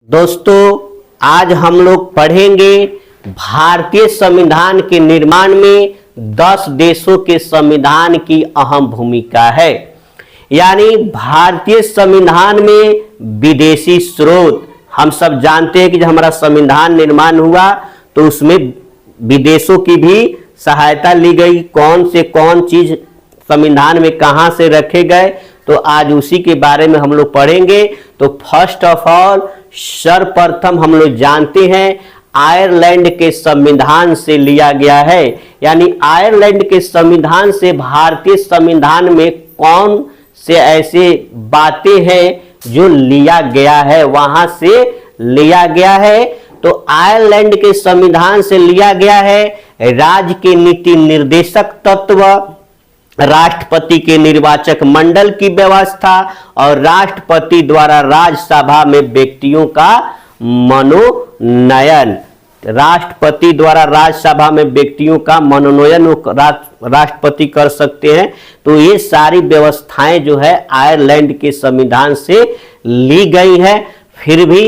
दोस्तों, आज हम लोग पढ़ेंगे भारतीय संविधान के निर्माण में 10 देशों के संविधान की अहम भूमिका है। यानी भारतीय संविधान में विदेशी स्रोत, हम सब जानते हैं कि जब हमारा संविधान निर्माण हुआ तो उसमें विदेशों की भी सहायता ली गई। कौन से कौन चीज संविधान में कहां से रखे गए, तो आज उसी के बारे में हम लोग पढ़ेंगे। तो फर्स्ट ऑफ ऑल, सर्वप्रथम हम लोग जानते हैं आयरलैंड के संविधान से लिया गया है। यानी आयरलैंड के संविधान से भारतीय संविधान में कौन से ऐसे बातें हैं जो लिया गया है, वहां से लिया गया है। तो आयरलैंड के संविधान से लिया गया है राज्य के नीति निर्देशक तत्व, राष्ट्रपति के निर्वाचक मंडल की व्यवस्था और राष्ट्रपति द्वारा राज्यसभा में व्यक्तियों का मनोनयन। राष्ट्रपति द्वारा राज्यसभा में व्यक्तियों का मनोनयन राष्ट्रपति कर सकते हैं। तो ये सारी व्यवस्थाएं जो है आयरलैंड के संविधान से ली गई है। फिर भी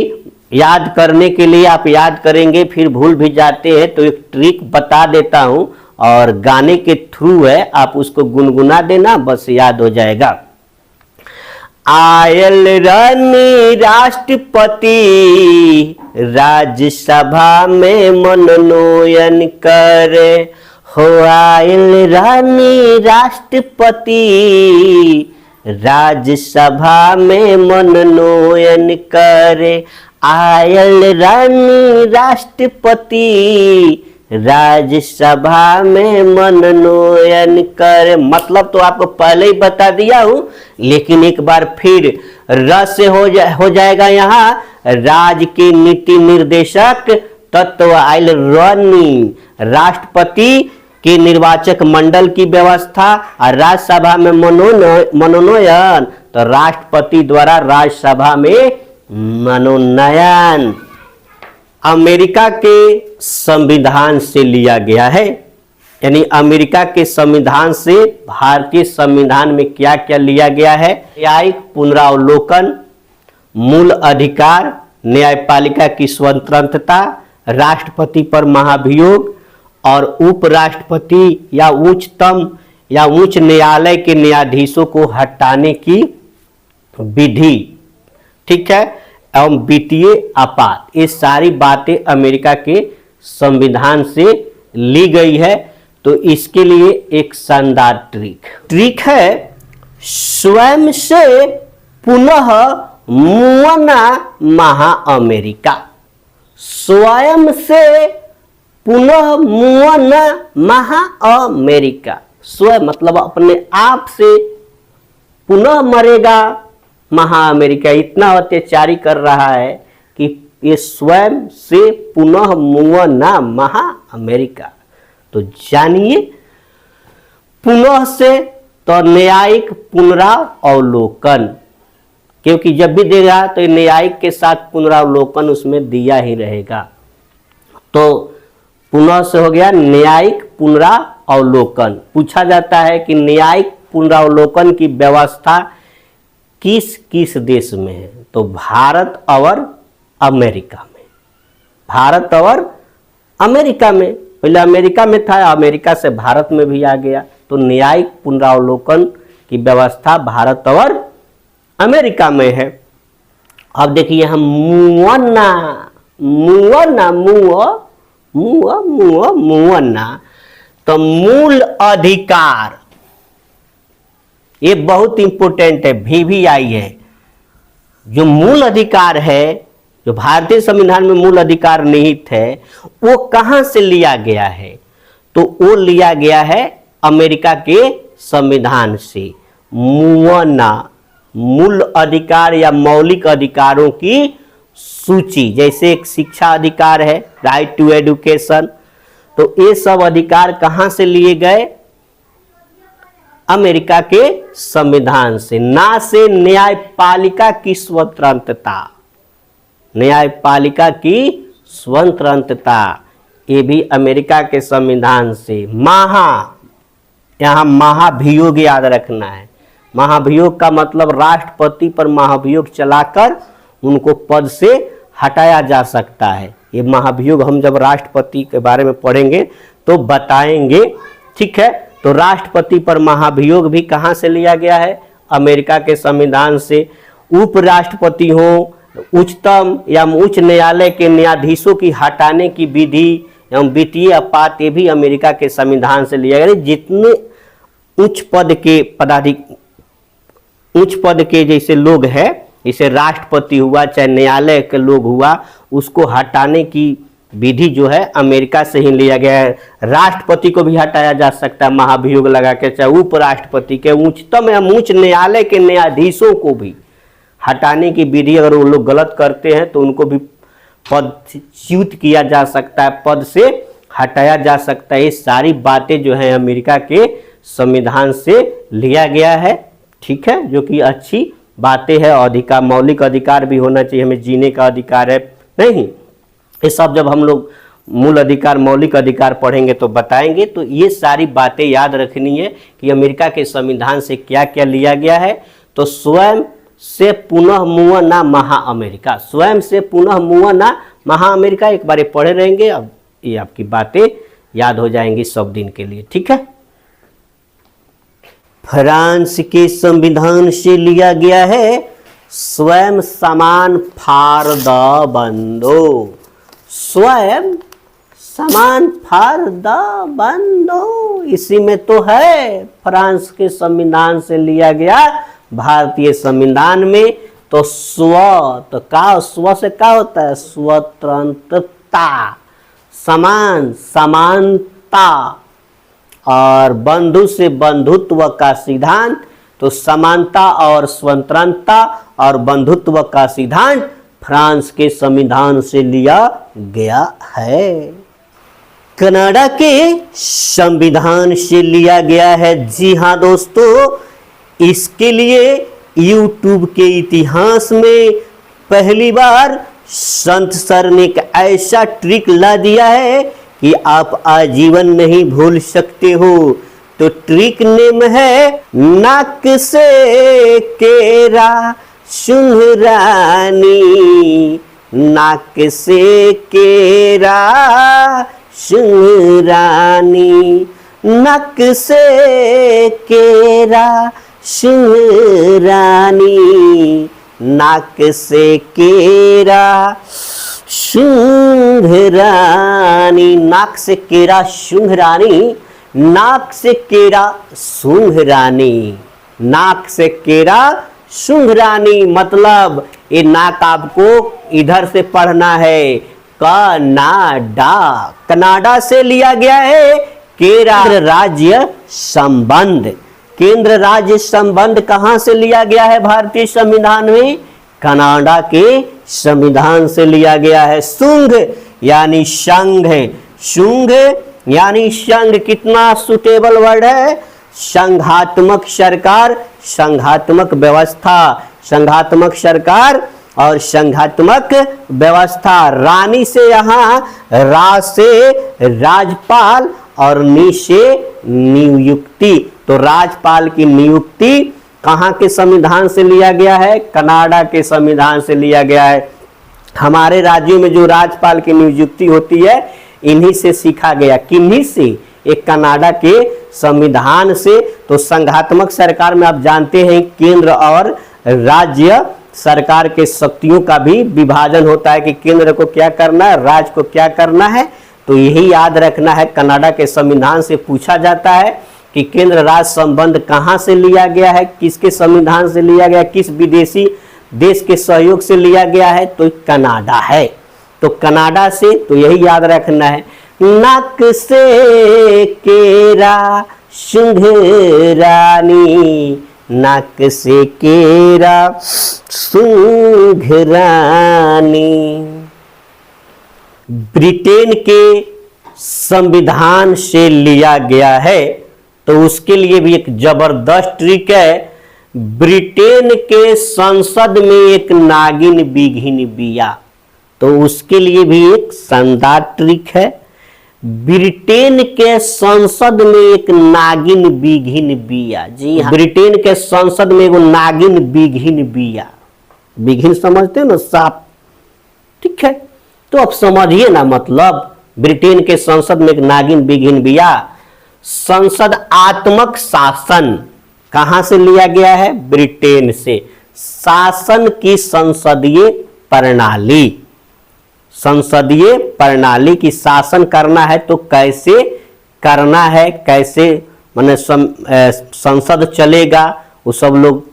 याद करने के लिए आप याद करेंगे, फिर भूल भी जाते हैं, तो एक ट्रिक बता देता हूं और गाने के थ्रू है, आप उसको गुनगुना देना, बस याद हो जाएगा। आयरलैंड राष्ट्रपति राज्यसभा में मनोनयन करे हो। आयरलैंड राष्ट्रपति राज्यसभा में मनोनयन करे। आयरलैंड राष्ट्रपति राज्यसभा में मनोनयन कर, मतलब तो आपको पहले ही बता दिया हूं, लेकिन एक बार फिर रस से हो जाएगा। यहाँ राज्य के नीति निर्देशक तत्व आयरलैंड, राष्ट्रपति के निर्वाचक मंडल की व्यवस्था और राज्यसभा में मनोनयन, तो राष्ट्रपति द्वारा राज्यसभा में मनोनयन अमेरिका के संविधान से लिया गया है। यानी अमेरिका के संविधान से भारतीय संविधान में क्या क्या लिया गया है? न्यायिक पुनरावलोकन, मूल अधिकार, न्यायपालिका की स्वतंत्रता, राष्ट्रपति पर महाभियोग और उपराष्ट्रपति या उच्चतम या उच्च न्यायालय के न्यायाधीशों को हटाने की विधि, ठीक है, एवं वित्तीय आपात। ये सारी बातें अमेरिका के संविधान से ली गई है। तो इसके लिए एक शानदार ट्रिक है, स्वयं से पुनः मुआना महा अमेरिका। स्वयं से पुनः मुआना महा अमेरिका। स्वयं मतलब अपने आप से पुनः मरेगा महा अमेरिका। इतना अत्याचारी कर रहा है कि ये स्वयं से पुनः मुआना महा अमेरिका। तो जानिए, पुनः से तो न्यायिक पुनरावलोकन, क्योंकि जब भी देगा तो न्यायिक के साथ पुनरावलोकन उसमें दिया ही रहेगा। तो पुनः से हो गया न्यायिक पुनरावलोकन। पूछा जाता है कि न्यायिक पुनरावलोकन की व्यवस्था किस किस देश में है? तो भारत और अमेरिका में। भारत और अमेरिका में, पहले अमेरिका में था, अमेरिका से भारत में भी आ गया। तो न्यायिक पुनरावलोकन की व्यवस्था भारत और अमेरिका में है। अब देखिए हम मुआना, मुआना मुआ मुआ मुआ मुआना, तो मूल अधिकार, ये बहुत इंपॉर्टेंट है, भी आई है। जो मूल अधिकार है, जो भारतीय संविधान में मूल अधिकार निहित है, वो कहां से लिया गया है? तो वो लिया गया है अमेरिका के संविधान से। मुआना, मूल अधिकार या मौलिक अधिकारों की सूची, जैसे एक शिक्षा अधिकार है, राइट टू एजुकेशन। तो ये सब अधिकार कहां से लिए गए? अमेरिका के संविधान से। ना से न्यायपालिका की स्वतंत्रता, न्यायपालिका की स्वतंत्रता, ये भी अमेरिका के संविधान से। यहाँ महाभियोग याद रखना है। महाभियोग का मतलब राष्ट्रपति पर महाभियोग चलाकर उनको पद से हटाया जा सकता है। ये महाभियोग हम जब राष्ट्रपति के बारे में पढ़ेंगे तो बताएंगे, ठीक है। तो राष्ट्रपति पर महाभियोग भी कहाँ से लिया गया है? अमेरिका के संविधान से। उपराष्ट्रपति हो, उच्चतम या उच्च न्यायालय के न्यायाधीशों की हटाने की विधि एवं वित्तीय आपात, ये भी अमेरिका के संविधान से लिया गया। जितने उच्च पद के जैसे लोग हैं, जैसे राष्ट्रपति हुआ चाहे न्यायालय के लोग हुआ, उसको हटाने की विधि जो है अमेरिका से ही लिया गया है। राष्ट्रपति को भी हटाया जा सकता है महाभियोग लगा के, चाहे उपराष्ट्रपति के, उच्चतम या उच्च न्यायालय के न्यायाधीशों को भी हटाने की विधि, अगर वो लोग गलत करते हैं तो उनको भी पदच्युत किया जा सकता है, पद से हटाया जा सकता है। ये सारी बातें जो हैं अमेरिका के संविधान से लिया गया है, ठीक है, जो कि अच्छी बातें हैं। अधिकार, मौलिक अधिकार भी होना चाहिए, हमें जीने का अधिकार है, नहीं, ये सब जब हम लोग मूल अधिकार, मौलिक अधिकार पढ़ेंगे तो बताएंगे। तो ये सारी बातें याद रखनी है कि अमेरिका के संविधान से क्या क्या लिया गया है। तो स्वयं से पुनः मुआ ना महा अमेरिका, स्वयं से पुनः मुआ ना महा अमेरिका, एक बार पढ़े रहेंगे, अब ये आपकी बातें याद हो जाएंगी सब दिन के लिए, ठीक है। फ्रांस के संविधान से लिया गया है स्वयं समान फार द बंदो, स्वयं समान फार द बंदो, इसी में तो है। फ्रांस के संविधान से लिया गया भारतीय संविधान में। तो स्व, तो का, स्व से क्या होता है? स्वतंत्रता, समान, समानता, और बंधु से बंधुत्व का सिद्धांत। तो समानता और स्वतंत्रता और बंधुत्व का सिद्धांत फ्रांस के संविधान से लिया गया है। कनाडा के संविधान से लिया गया है, जी हाँ दोस्तों। इसके लिए YouTube के इतिहास में पहली बार संत सर ने एक ऐसा ट्रिक ला दिया है कि आप आजीवन नहीं भूल सकते हो। तो ट्रिक नेम है नाक से केरा सुंघरानी, नाक से केरा सुंघरानी, नाक से केरा सुंघरानी, नाक से केरा सुंघरानी, नाक से केरा सुंघरानी, नाक से केरा सुंघरानी, नाक से केरा सुंघरानी, मतलब ये नाक आपको इधर से पढ़ना है, कनाडा, कनाडा से लिया गया है। केरा राज्य संबंध, केंद्र राज्य संबंध कहां से लिया गया है भारतीय संविधान में? कनाडा के संविधान से लिया गया है। सुंघ यानी संघ, सुंघ यानी संघ, कितना सुटेबल वर्ड है? संघात्मक सरकार, संघात्मक व्यवस्था, संघात्मक सरकार और संघात्मक व्यवस्था। रानी से यहाँ रा से राज्यपाल और नी से नियुक्ति। तो राज्यपाल की नियुक्ति कहाँ के संविधान से लिया गया है? कनाडा के संविधान से लिया गया है। हमारे राज्यों में जो राज्यपाल की नियुक्ति होती है इन्हीं से सीखा गया। किन्हीं से? एक कनाडा के संविधान से। तो संघात्मक सरकार में आप जानते हैं केंद्र और राज्य सरकार के शक्तियों का भी विभाजन होता है कि केंद्र को क्या करना है, राज्य को क्या करना है। तो यही याद रखना है। कनाडा के संविधान से पूछा जाता है कि केंद्र राज्य संबंध कहाँ से लिया गया है, किसके संविधान से लिया गया, किस विदेशी देश के सहयोग से लिया गया है, तो कनाडा है। तो कनाडा से, तो यही याद रखना है। नाक से केरा सुंघरानी, नाक से केरा सुंघरानी। ब्रिटेन के संविधान से लिया गया है। तो उसके लिए भी एक जबरदस्त ट्रिक है। ब्रिटेन के संसद में एक नागिन बिघिन बिया। तो उसके लिए भी एक शानदार ट्रिक है। ब्रिटेन के संसद में एक नागिन बिघिन बिया। जी हाँ, ब्रिटेन के संसद में एक नागिन बिघिन बिया। बिघिन समझते हो ना, सांप, ठीक है, तो अब समझिए ना, मतलब ब्रिटेन के संसद में एक नागिन बिगिन बिया। संसद आत्मक शासन कहां से लिया गया है? ब्रिटेन से। शासन की संसदीय प्रणाली, संसदीय प्रणाली की शासन करना है तो कैसे करना है, कैसे माने संसद चलेगा, वो सब लोग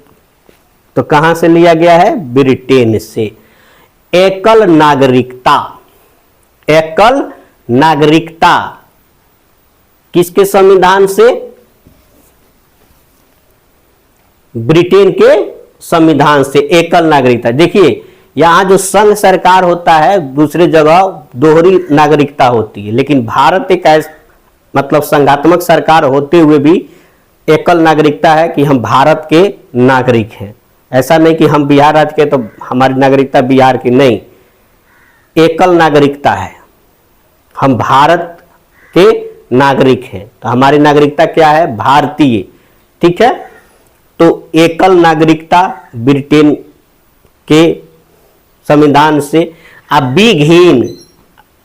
तो कहां से लिया गया है? ब्रिटेन से। एकल नागरिकता, एकल नागरिकता किसके संविधान से? ब्रिटेन के संविधान से एकल नागरिकता। देखिए यहां जो संघ सरकार होता है, दूसरे जगह दोहरी नागरिकता होती है, लेकिन भारत एक मतलब संघात्मक सरकार होते हुए भी एकल नागरिकता है कि हम भारत के नागरिक हैं। ऐसा नहीं कि हम बिहार राज्य के तो हमारी नागरिकता बिहार की, नहीं, एकल नागरिकता है, हम भारत के नागरिक हैं तो हमारी नागरिकता क्या है? भारतीय। ठीक है, तो एकल नागरिकता ब्रिटेन के संविधान से। अब विघीन,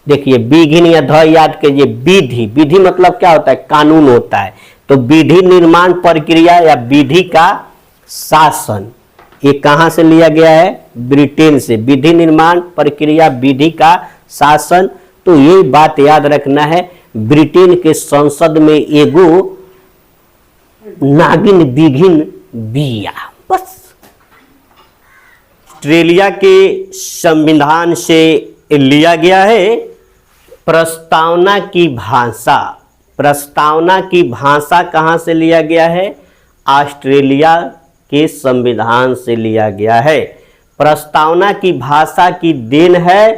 देखिए विघीन या ध याद कीजिए, विधि, विधि मतलब क्या होता है? कानून होता है। तो विधि निर्माण प्रक्रिया या विधि का शासन, ये कहां से लिया गया है? ब्रिटेन से। विधि निर्माण प्रक्रिया, विधि का शासन, तो ये बात याद रखना है, ब्रिटेन के संसद में एगो नागिन बिघिन बिया, बस। ऑस्ट्रेलिया के संविधान से लिया गया है प्रस्तावना की भाषा। प्रस्तावना की भाषा कहां से लिया गया है? ऑस्ट्रेलिया के संविधान से लिया गया है। प्रस्तावना की भाषा की देन है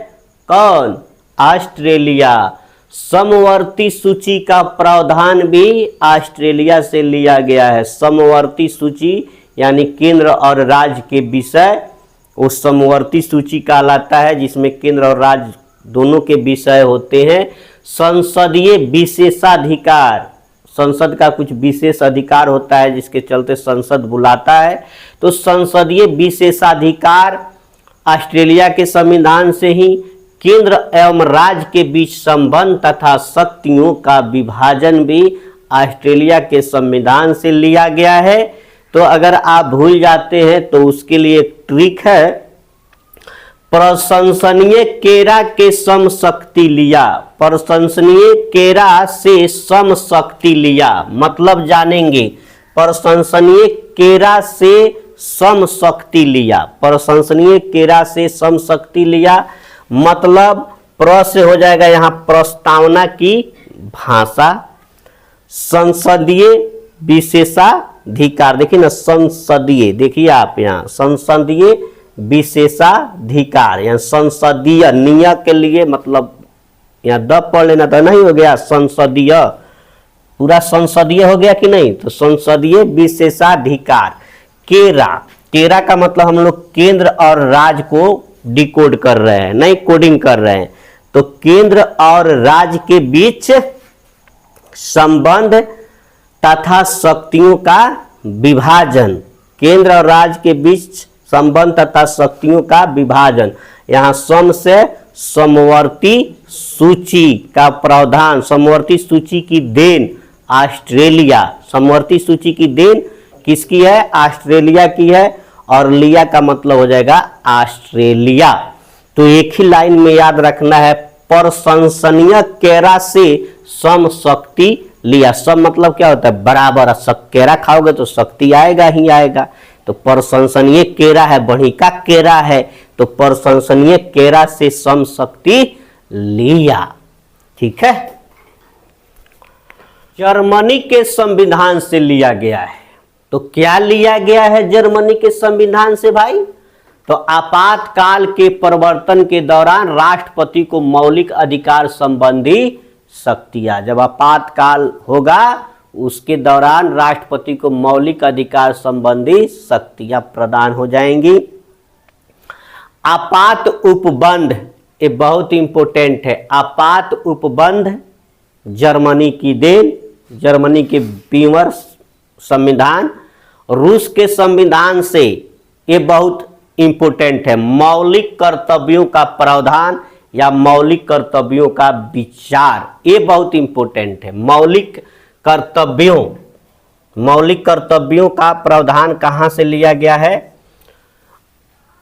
कौन? ऑस्ट्रेलिया। समवर्ती सूची का प्रावधान भी ऑस्ट्रेलिया से लिया गया है। समवर्ती सूची यानी केंद्र और राज्य के विषय, उस समवर्ती सूची कहलाता है जिसमें केंद्र और राज्य दोनों के विषय होते हैं। संसदीय विशेषाधिकार, संसद का कुछ विशेष अधिकार होता है जिसके चलते संसद बुलाता है, तो संसदीय विशेषाधिकार ऑस्ट्रेलिया के संविधान से ही। केंद्र एवं राज्य के बीच संबंध तथा शक्तियों का विभाजन भी ऑस्ट्रेलिया के संविधान से लिया गया है। तो अगर आप भूल जाते हैं तो उसके लिए एक ट्रिक है, प्रशंसनीय केरा के सम शक्ति लिया। प्रशंसनीय केरा से सम शक्ति लिया मतलब जानेंगे, प्रशंसनीय केरा से सम शक्ति लिया। प्रशंसनीय केरा से सम शक्ति लिया मतलब प्र से हो जाएगा यहाँ प्रस्तावना की भाषा, संसदीय विशेषाधिकार, देखिए ना संसदीय, देखिए आप यहाँ संसदीय विशेषाधिकार, यहाँ संसदीय निय के लिए मतलब यहाँ द पढ़ लेना तो नहीं हो गया, संसदीय पूरा संसदीय हो गया कि नहीं? तो संसदीय विशेषाधिकार। केरा, केरा का मतलब हम लोग केंद्र और राज्य को डिकोड कर रहे हैं, नहीं कोडिंग कर रहे हैं। तो केंद्र और राज्य के बीच संबंध तथा शक्तियों का विभाजन, केंद्र और राज्य के बीच संबंध तथा शक्तियों का विभाजन। यहाँ सम से समवर्ती सूची का प्रावधान, समवर्ती सूची की देन ऑस्ट्रेलिया, समवर्ती सूची की देन किसकी है? ऑस्ट्रेलिया की है, और लिया का मतलब हो जाएगा ऑस्ट्रेलिया। तो एक ही लाइन में याद रखना है, प्रशंसनीय केरा से सम शक्ति लिया। सम मतलब क्या होता है? बराबर। केरा खाओगे तो शक्ति आएगा ही आएगा। तो प्रशंसनीय केरा है, बढ़ी का केरा है, तो प्रशंसनीय केरा से सम शक्ति लिया। ठीक है, जर्मनी के संविधान से लिया गया है। तो क्या लिया गया है जर्मनी के संविधान से भाई? तो आपातकाल के परिवर्तन के दौरान राष्ट्रपति को मौलिक अधिकार संबंधी शक्तियां, जब आपातकाल होगा उसके दौरान राष्ट्रपति को मौलिक अधिकार संबंधी शक्तियां प्रदान हो जाएंगी। आपात उपबंध, ये बहुत इंपॉर्टेंट है। आपात उपबंध जर्मनी की देन, जर्मनी के बीमर संविधान। रूस के संविधान से, ये बहुत इंपोर्टेंट है। मौलिक कर्तव्यों का प्रावधान या मौलिक कर्तव्यों का विचार, ये बहुत इंपोर्टेंट है। मौलिक कर्तव्यों का प्रावधान कहाँ से लिया गया है?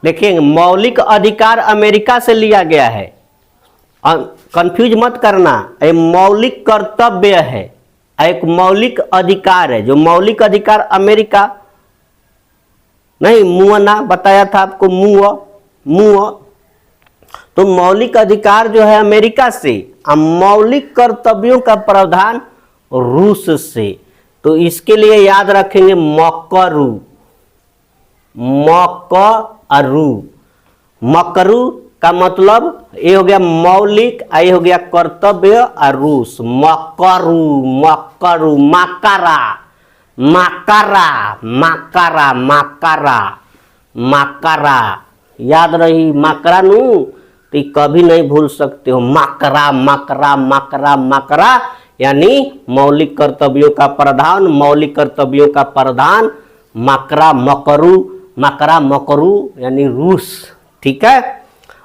देखिए, मौलिक अधिकार अमेरिका से लिया गया है, कंफ्यूज मत करना। ये मौलिक कर्तव्य है, एक मौलिक अधिकार है। जो मौलिक अधिकार अमेरिका नहीं, मुआ ना बताया था आपको, मुआ तो मौलिक अधिकार जो है अमेरिका से, मौलिक कर्तव्यों का प्रावधान रूस से। तो इसके लिए याद रखेंगे मकरू का मतलब ये हो गया मौलिक, ये हो गया कर्तव्य, और रूस मकरू माकारा याद रही, माकरा नू तो कभी नहीं भूल सकते हो। माकरा यानी मौलिक कर्तव्यों का प्रधान, मकरू यानी रूस, ठीक है।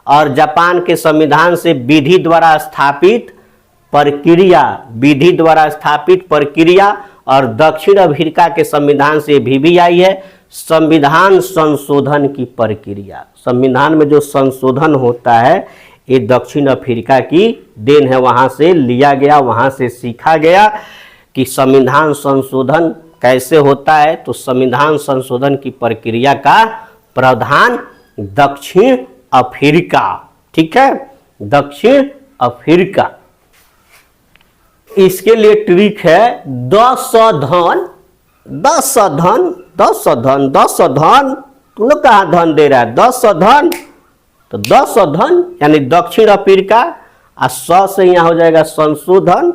और जापान के संविधान से विधि द्वारा स्थापित प्रक्रिया, और दक्षिण अफ्रीका के संविधान से भी आई है संविधान संशोधन की प्रक्रिया। संविधान में जो संशोधन होता है ये दक्षिण अफ्रीका की देन है, वहाँ से लिया गया, वहाँ से सीखा गया कि संविधान संशोधन कैसे होता है। तो संविधान संशोधन की प्रक्रिया का प्रावधान दक्षिण अफ्रीका, ठीक है, दक्षिण अफ्रीका। इसके लिए ट्रिक है 10 धन। तुम लोग कहाँ धन दे रहा है? 10 धन, तो 10 धन यानी दक्षिण अफ्रीका, और 100 से यहाँ हो जाएगा संशोधन,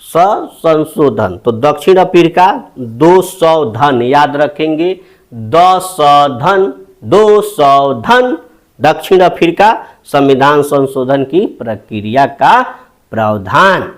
संशोधन। तो दक्षिण अफ्रीका 200 धन, याद रखेंगे 200 धन दक्षिण अफ्रीका, संविधान संशोधन की प्रक्रिया का प्रावधान।